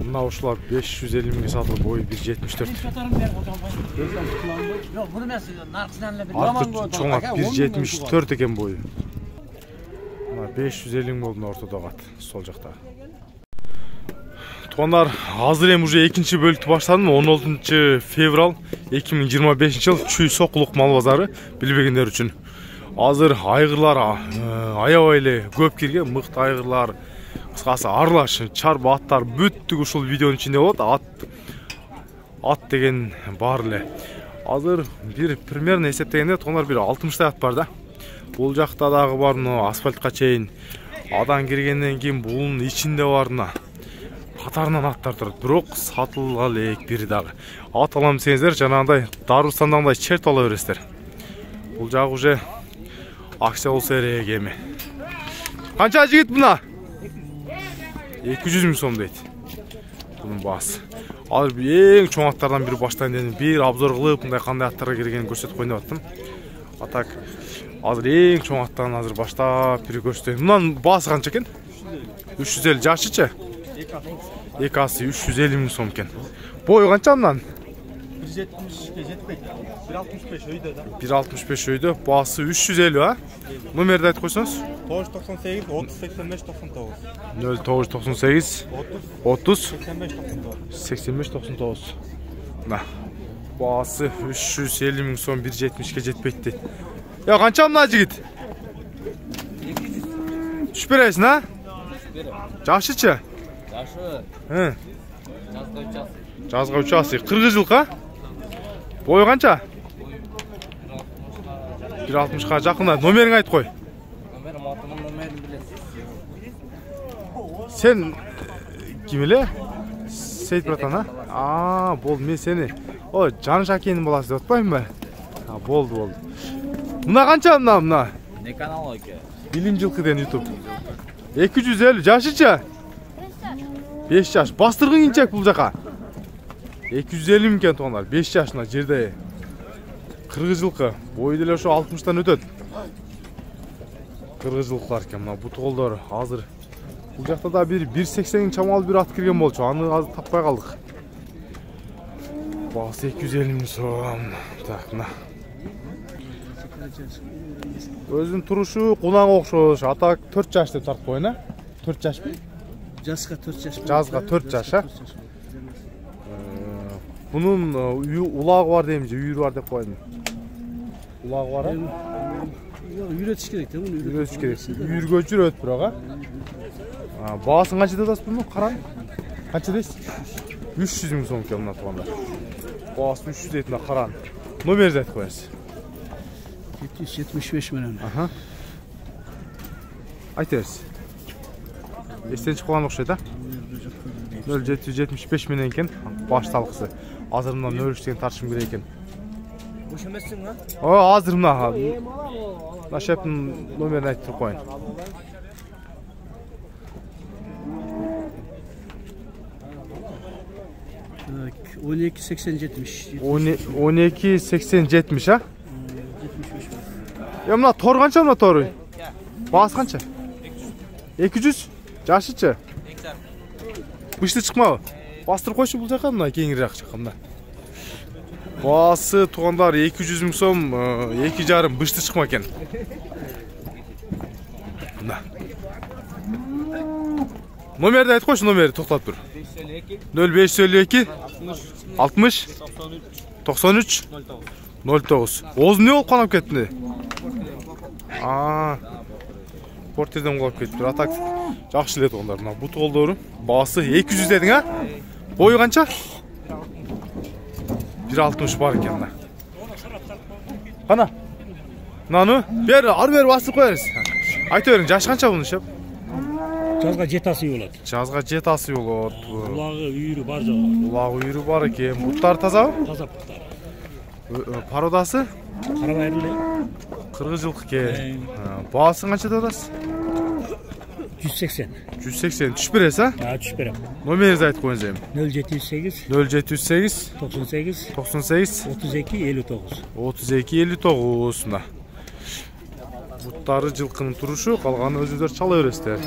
Mына ушулар 550 миңге сатылып, бою 1.74. Арты чоңак 1.74 экен бою. 550 миң болду ортодо кат, сол жакта. Туугандар, азыр эми уже экинчи бөлүктү баштадым. 16 февраль 2025 жыл Чүй Сокулук мал базары билбегендер үчүн. Азыр айгырлар аябай эле көп кирген, мыкты айгырлар, кыскасы арлаш, чарба аттар бүттүк ушул видеонун ичинде болот. Ат деген бар эле. Азыр бир примерно эсептегенде туугандар бир 60 ат бар да. Бул жакта дагы бар, асфальтка чейин. Адан киргенден кийин бунун ичинде барына катарынан аттар турат, бирок сатылга элек бири дагы. Ат алам десеңиздер, жанагындай Дарбыстандагындай черт ала бересиздер. Бул жагы уже акция болсо керек эми. Канча жигит мына? 200 миң сом дейт. Бунун баасы. Азыр эң чоң аттардан бири баштайын дедим. Бир обзор кылып, мындай кандай аттарга киргенин көрсөтүп коеюн деп аттым. Атак азыр эң чоң аттан азыр баштап бири көрсөтөйүн. Мунун баасы канча экен? 350. Жашычы? Экасы 350 миң сом экен. Бою канча мунун? 170ге жетпейт. 165 өйдө да. 165 өйдө, баасы 350, а? Номерди айтып койсоңуз? 998 30 85 99. 0998 30 85 99. Мына. Баасы 350 миң сом, 170ге жетпейт дейт. Я канча мына жигит? 200. Түшүп бересиң, а? Жашычы? Жашы. Жазга учасы. 40 жылка? Бою канча? 160га жакында. Номериңи айтып кой. Номерим атымын, номерин билесиз. Сен ким эле? Сейт братан, а? Болду, мен сени. О, Жаныш акенин баласы деп атпаймынбы? Болду. Мына канча мына? Не канал эке? Билим жылкы ден YouTube. 250. Жашычы? 5 жаш. Бастыргың инчек бул жака. 250 миң экен туугандар. 5 жашына жерде. 40 жылкы. Бою деле ошо 60тан өтөт. 40 жылкылар экен мына бут колдор. Азыр бул жакта да бир 180 чамалуу бир ат кирген болчу. Аны азыр таппай калдык. Баасы 250 миң сом. Так, мына. Өзүнүн турушу кунага окшош. Атак 4 жаш деп тартып коеюн, а? 4 жашпы? Жазга 4 жаш. Жазга 4 жаш, а? Bunun ulağı var deyimce, үйür var деп koyayım. Ulağı var ha? Үйрөтүш керек да, муну үйрөтүш керек. Үйргө жүрөт бирок, а? Баасын канча деп атасыз буну? Караң. Канча дейсиз? 300 миң сом экен мына туугандар. Баасы 300 дейт мына караң. Номерди айтып коесуз. 775 менен. Аха. Айта берсиз. Эстен чыгып калган окшойт, а? 0775 менен экен баш талкысы. Азыр мына 03 деген тартышым керек экен. Бош эмессиң, а? О, азыр мына. Мына шептин номерин айтып коеюн. Так, 1280-70. 1280-70, а? 75. Ya mına tor kança mına toru? Bas kança? 200. Жашычы? Бышты чыкма. Бастырып койчу бул жака мына кеңирээк жака мына. Басы туугандар 200 миң сом, 2,5 бышты чыкма экен. Мына. Номерди айтып койчу, номери токтоп тур. 0552 60 93 09. Озун не болуп канап кетти? Портерден калып кетти. Атак жакшы эле туугандар. Мына бут колдору. Баасы 200 дедиң, а? Бою канча? 1.60 бар экен мына. Кана. Мынаны бер, ары бери басып коерсиз. Айта бериң, жашы канча бунун шеп? Жазга 7 асы болот. Жазга 7 асы болот. Улагы, үйүрү бар жагы. Улагы, үйүрү бар экен. Буттар тазабы? Таза буттар. Пародасы? Карабайыр эле. 40 жылкы экен. Баасы канча деп атасыз? 180. 180 түшүп бересиз, а? Түшүп берем. Номеринизди айтып коюңуз эми. 0708 0708 98 98 32 59. 32 59 мына. Буттары жылкынын турушу, калганы өзүңүздөр чала бересиздер.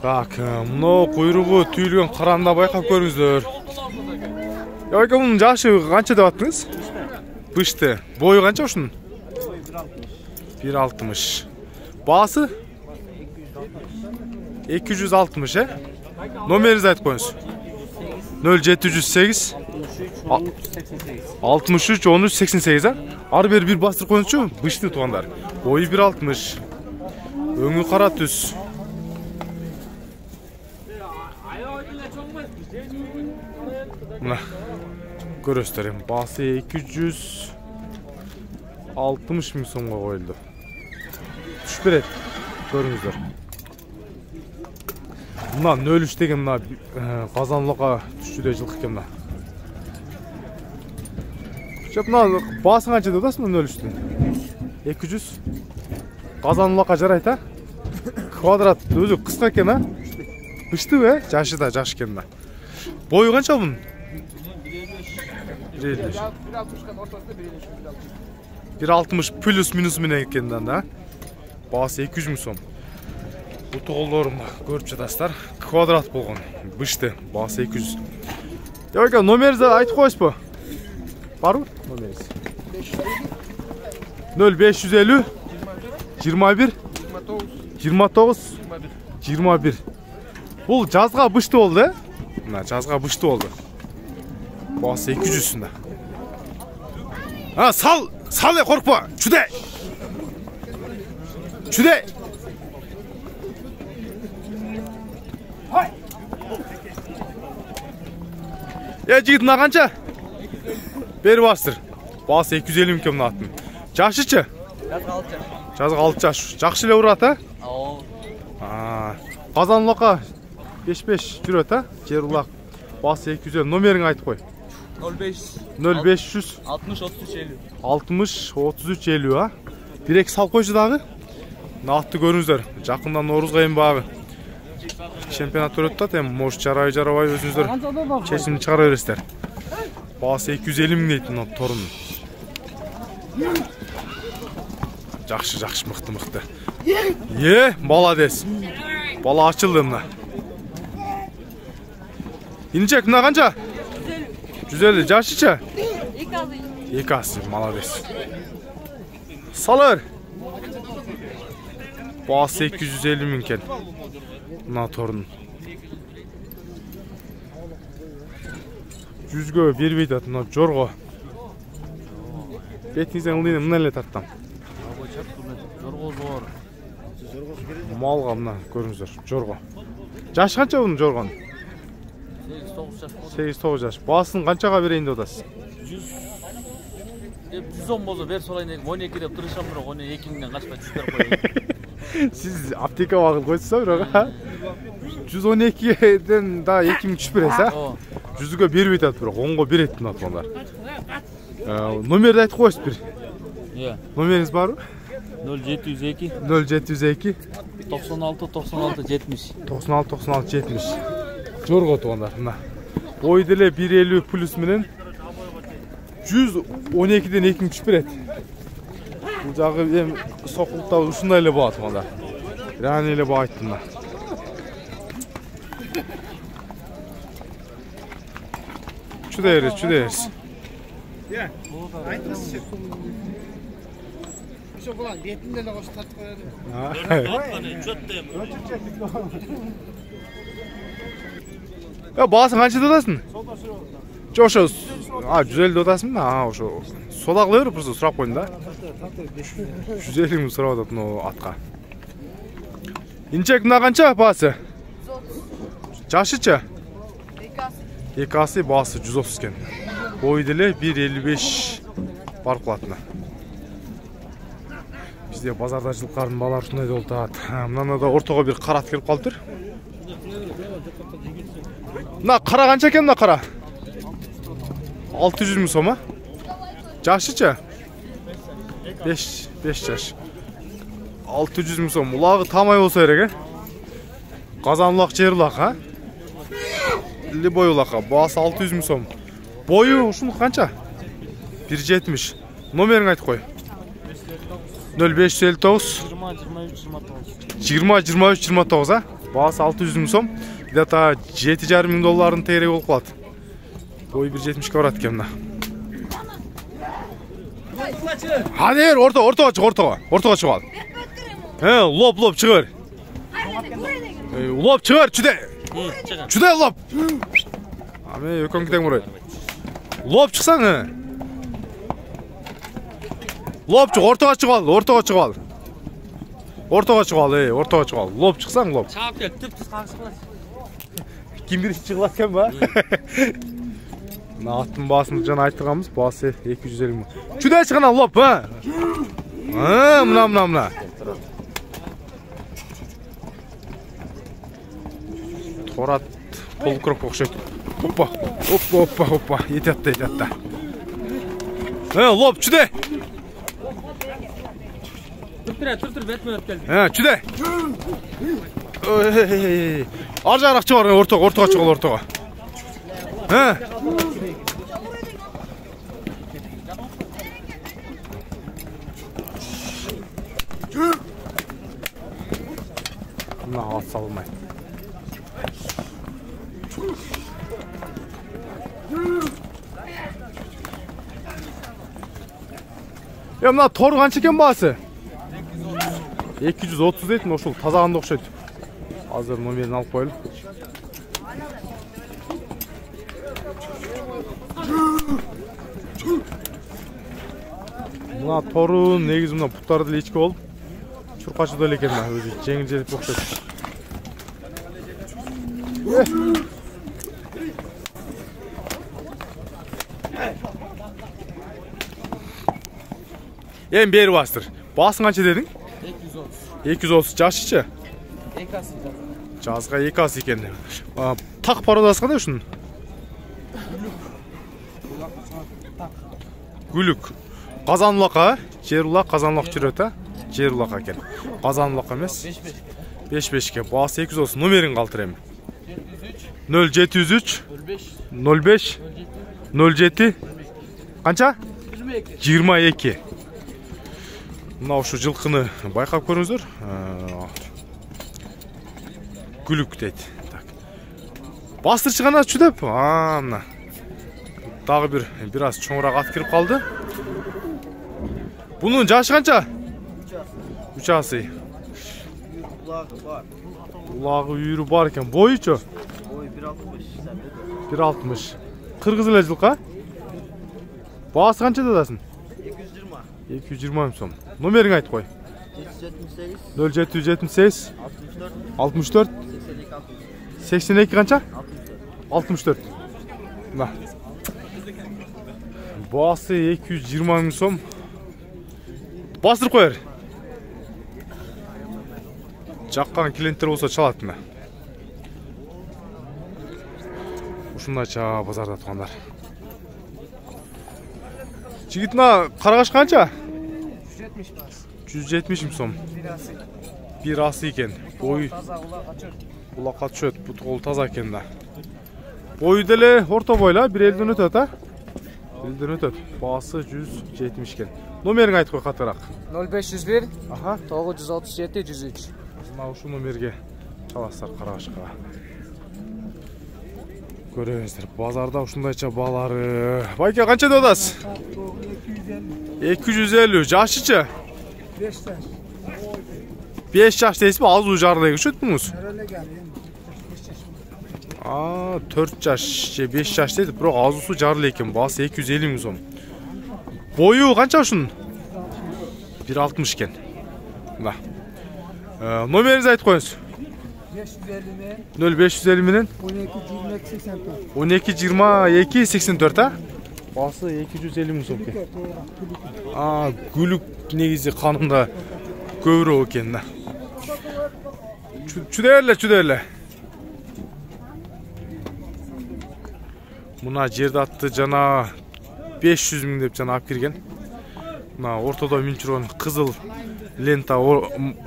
Так, мынау куйругу түйүлгөн караны да байкап көрүңүздөр. Яка мунун жашы канча деп аттыңыз? Бышты. Бою канча ушунун? 1.60. Баасы? 260, э? Номеріңізді айтып қойыңыз. 0708 63 13 88, а? Ары бері бір бастырып қойыңызшы, бышты туғандар. Бойы 1.60. Өңі қара түс. Мына көресіздер, басы 260 мың сомға қойылды. Түш береді, көріңіздер. Мына 03 деген мына қазанлыға түшчүдей жылқы екен мына. Мына басың қанша дедасың мына 03-тің? 200. Қазанлыға жарайды, а? Квадрат өзі қысқа екен, а? Бышты бе? Жашы да жаш екен мына. Бойы қанша бұның? 1.60 плюс минус менен екен да. Басы 200 мың сом. Бұты қолдарымда көріп жатасыздар. Квадрат болған. Бышты. Басы 200. Яка, номеріңізді айтып қойыңыз ба? Бар ма? Номеріңіз. 0550 21 29 21. Бұл жазға бышты болды, е? Мына жазға бышты болды. Басы 200-сында. Сал, қорқпа. Чүде. Жігіт, мына қанша? Бері бастыр. Басы 250 мың мына атын. Жашычы? Жазғы 6 жаш. Жақшы ле ұрат, а? Қазанлыққа 5-5 жүрет, а? Жер ұлақ. Басы 250. Номерің айтып қой. 0500 60-33-50, а? Бір-екі сал қойшы дағы? Нақты көріңіздер. Жақында Наурызға ең бағы. Чемпионат өтті, может жарай өзіңіздер шешімді шығара бересіздер. Басы 250 мың дейтін торын. Жақшы, мықты. Баладес. Бала ашылды мына. Инчек, мына қанша? 150. Жашыча? 2 маладес. Салыр. Басы 250 мың кен. Мына торын. 100-ге бербейді аты, мына жорға. Бетіңізден ұлдейді, мына әлі таттам. Малға мына көріңіздер, жорға. Жаш қанша бұның жорған? 8-9 жаш. Басын қаншаға берейін де одасыз? 110 болса бер солайын 12 деп тұрышам, бірақ 12-ңден қашпай түстер қойын. Сіз аптека бағыл қойсыз, бірақ? 112-ден да 2-ң түш бересіз, а? 100-ге бербейді аты, бірақ 10-ға береді тұн атқандар. Номерді айтып қойсыз бір? Номеріңіз бар ма? 0702 96 70. Жорға туғандар. Бойдылы 150 плюс менен 112-ден 2-ң түш береді. Бұл жағы соқылықта ұшындайлы баға туғандар. Рәнелі баға айттымда. Чудайырыз. Şu bulan betinde de koş tatlı koyalım. Bağısın қанша додасың? Жошы, 150 додасың ба? Солақ лөр, просто сұрап қойын да. 150 мың сұрап отатын атқа. Инчек мына қанша басы? Жашычы? 2 басы 130 кен. Бойдылы 1.55 бар қылатына. Бізде базарда жылқардың балар шындай долтады. Мынаны да ортаға бір қарат келіп қалдыр. Мына қара қанша екен мына қара? 600 мың сома? Жашычы? 5 жаш. 600 мың сом. Улағы тамай болса керек, қазан улақ жер улақ, а? Любой улаққа. Басы 600 мың сом. Бойы ұшын қанша? 1.70. Номерің айтып қой. 0559 20 23 29, а? Baасы 600 000 сом. Где-то 7,5 мың доллардың тегерек болып қалады. Boyu 1.70'e барады екен мына. Hadi ortaga çık, ortaga çık al. Lop çıkar. Lop çıkar, çüde lop. Abi ökön giden buraya. Lop çıksana. Lop çık, ortaga çık al. Ortaga çık al. Lop çıksan lop. Çağap gel, tüp karşı kılas. Kim birisi çıkılatken ba? Attın basını cana aytırganбыз, bası 250 мың. Çüde çıkana lop ha. Mına. Torat polukroq okşaydı. Hoppa. Yetette. Lop çüde. Tur betme öp geldi. Çüde. Arjağıрақ çıkar, ortaga çıkal ortaga. Mına at salınmayın. Mına tor kança eken baасы? 230 deytin, ошол тазаганда окшойт. Азыр номерин алып коелу. Мына торун негизи мына буттары деле ичке болуп, чуркачыда эле экен, өзү жеңил желип окшойт. Эми бери бастыр. Баасын канча дедиң? 230. Жашычы? Жазга 2 асы екен. Так пародасы кандай ушунун? Гүлүк. Казан улака, жер улак, казан улак жүрөт а? Жер улака экен. Казан улак эмес? 5-5ке. Баасы 230. Номерин калтыр эми. 0703 05 07 канча? 22. Мына ушу жылкыны байкап көрүңүздөр. Гүлүк дейт. Так. Бастырчы гана чүдөп. Мына. Дагы бир аз чоңураак ат кирип калды. Бунун жашы канча? 3 асы. Улагы үйүрү бар экен. Боючу? Boyu 1.65. 1.60. Кыргыз эле жылкы? Баасы канча дадасың? 220 сом. Номерин айтып кой. 0778 64 82 канча? 64. Мына. Баасы 220 мың сом. Бастырып коер. Жаккан клиенттер болсо чалат мына. Ушундайча базарда тургандар. Жигитна карагаш канча? 170 мың сом. Bir асы екен. Boyu улакка түшөт. Бутул таза экен да. Boyu деле орто бойла, 1.50 өтөт а? 1.50 өтөт. Баасы 170 экен. Номерин айтып кой катыраак. 0501 Аха. 937 103. Мына ушу номерге чаласыздар карагашка. Көрөңүздөр, базарда ушундайча баалары. Байке канча деп атасыз? 250. Жашычы? 5 жаш дейсизби? Азуу жардайга түшөтпүңүз? 4 жаш же 5 жаш дейт, бирок азуусу жарлы экен. Баасы 250 мың сом. Бою канча ушунун? 1.60 экен. Мына. Номеринизди айтып коюңуз. 0550 менен 12 22 84 а? Басы 250 мың сом экен. Гүлүк негизи канында көбүрөөк экен да. Чүдерле. Мына жерди атты жана 500 мың деп жана алып кирген. Мына ортодо мүнчүргөн кызыл лента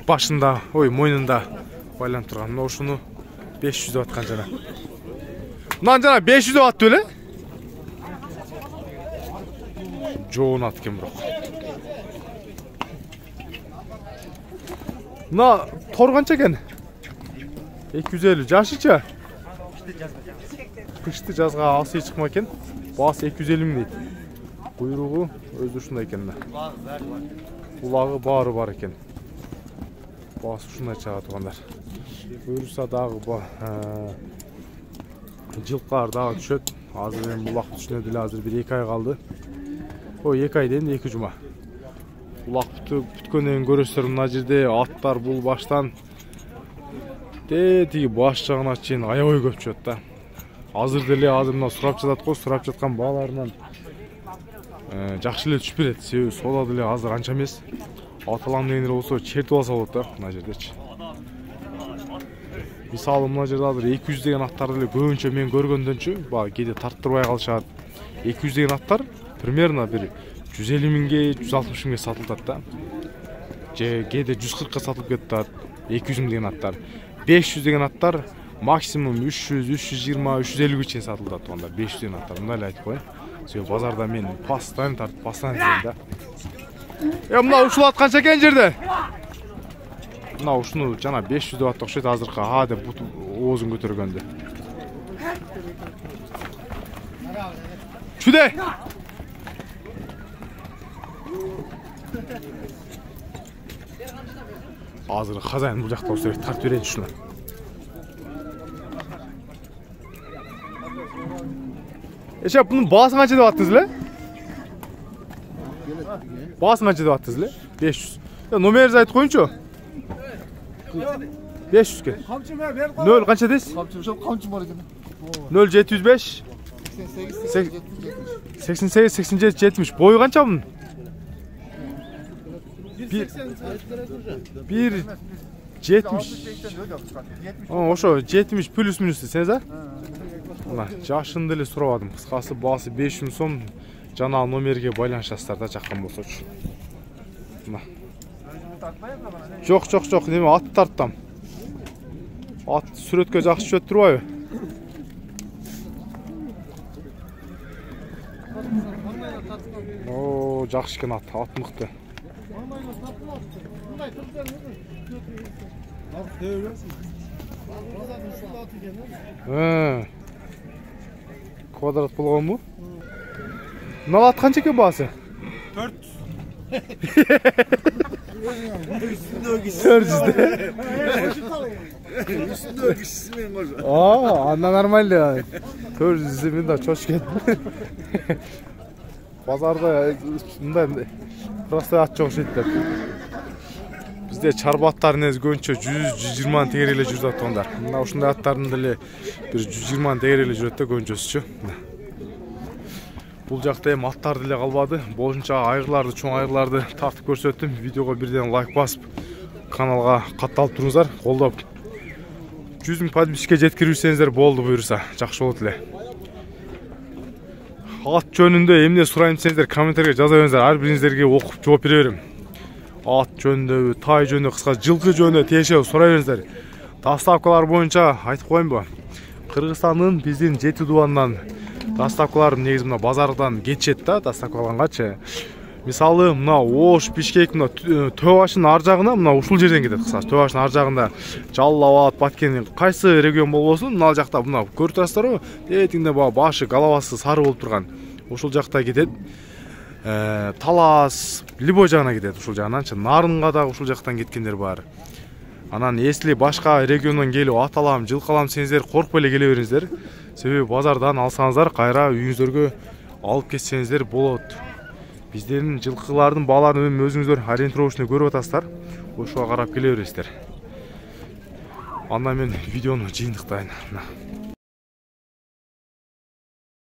башында, мойнунда байланып турган. Мына ушуну 500 деп аткан жана. Мына жана 500 деп атты беле? Жоон ат экен бирок. Мына тор канча экен? 250 жашыча? Кышты жазга алсы чыкма экен. Баасы 250 миң дейт. Кuyruğu özü ушундай экен. Кулагы баары бар экен. Баасы ушундай чыга тургандар. Буюрса дагы жылкар дагы түшөт. Азыр эми булак түшүнө деле азыр 1-2 ай калды. Ой, 2 ай дейм, 2 жума. Булак бүткөндөн кийин көрөсүздөр мына жерде аттар бул баштан тиги баш жагына чейин аябай көп чөт да. Азыр деле мына сурап жатат го, сурап жаткан бааларынан жакшы эле түшүп берет. Себеби соода деле азыр анча эмес. Аталам дегендер болсо чертип алса болот да мына жердечи. Мисалы мына жерде азыр 200 деген аттар деле көбүнчө мен көргөндөнчү баа кээде тарттырбай калышат. 200 деген аттар примерно бир 150 миңге, 160 миңге сатылат да. Же кээде 140ка сатылып кетет 200 миң деген аттар. 500 деген аттар максимум 300, 320, 350 чейин сатылат турганда 500 деген аттар. Мындай эле айтып коеюн. Себеби базарда мен постоянно тартып, постоянно жүрөм да. Мына ушул ат канча экен жерде? Мына ушуну жана 500 деп атты окшойт азыркы а деп оозун көтөргөндө. Чүдө? Азыр хазайын бул жакта болсо тартып берейин ушуну. Эшеп bunun баасын канча деп аттыңыз эле? Баасын канча деп аттыңыз эле? 500. Номерди айтып коюнчу. 500 ке. 0 канча дейсиз? Камчы бар экен. 0705 88 87 70. Бою канча bunun? 1 70. Ошо 70 плюс минус десеңиз а? Мына жашын деле сурабадым. Кыскасы баасы 500 сом. Жана номерге байланышасыздар да жаккан болсочу. Мына. Жок, неме ат тарттам. Ат сүрөткө жакшы түшөт турбайбы? О, жакшы экен ат мыкты. Квадрат болгонбу? Мына ат канча экен баасы? 400. Анда нормально. 400 мен да чочкен. Базарда мындай просто ат жок шет деп. Бизде чарба аттар негизи көбүнчө 100-120 тегер эле жүрүп атгандар. Мына ушундай аттардын деле бир 120 тегер эле жүрөт да көбүнчөсүчү. Бул жакта эми аттар деле калбады. Болушунча айгырларды, чоң айгырларды тартып көрсөттүм. Видеого бирден лайк басып, каналга катталып туруңуздар, колдоп. 100 000 подписчикке жеткирсеңиздер болду буюрса, жакшы болот эле. Ат жөнүндө эмне сурайм десеңиздер комментарийге жаза бериңиздер. Ар бириңиздерге окуп жооп бере берем. Ат жөнүндө, тай жөнүндө, кыска жылкы жөнүндө тиешелүү сурай бериңиздер. Доставкалар боюнча айтып коеюнбу? Кыргызстандын биздин 7 дубанынан доставкалар негизи мына базардан кетишет да, доставка алгангачы. Мисалы, мына Ош, Бишкек, мына Төө башынын ар жагына, мына ушул жерден кетет кысасы. Төө башынын ар жагында Жалал Абад, Баткен, кайсы регион болбосун, мына жакта мына көрүп турасыздарбы? Тетиңде башы, головасы сары болуп турган. Ушул жакта кетет. Талас, Либой жагына кетет ушул жагынан. Нарынга да ушул жактан кеткендер бар. Анан эсли башка региондон келип аталам, жылкалам десеңиздер, коркпой эле келе бериңиздер. Себеби базардан алсаңыздар, кайра үйүңүздөргө алып кетсеңиздер болот. Биздин жылкылардын бааларын өзүңүздөр ориентировочный көрүп атасыздар. Ошого карап келе бересиздер. Анда мен видеону жыйынтыктайын.